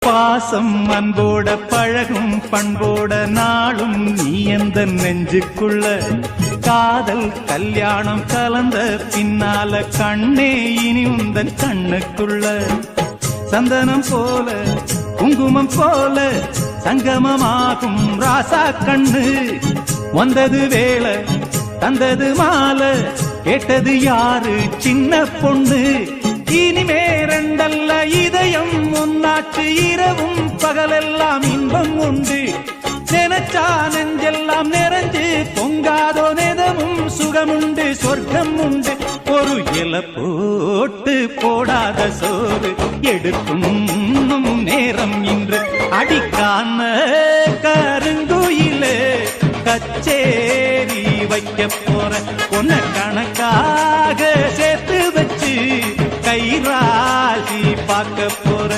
பாசம் அன்போட பழகும் பண்போட நாளும் நீ எந்த நெஞ்சுக்குள்ள காதல் கல்யாணம் கலந்த பின்னால கண்ணே இனி உந்தன் கண்ணுக்குள்ள சந்தனம் போல குங்குமம் போல சங்கமமாகும் ராசா கண்ணு வந்தது வேளை தந்தது மாலை கேட்டது யாரு சின்ன பொண்ணு இனிமே ரெண்டல்ல இதயம் ஒன்னாச்சு இரவும் பகலெல்லாம் இன்பம் உண்டு நினைச்சா நெஞ்செல்லாம் நிறைஞ்சு பொங்காதோ நெதமும் சுகமுண்டு சொர்க்கம் உண்டு ஒரு இலை போட்டு போடாத சோறு எடுக்கும் நேரம் இன்று அடிக்கான கருங்குயிலே கச்சேரி வைக்க போற பொன்ன கணக்காக சேர்த்து வச்சு கைராசி பார்க்க போற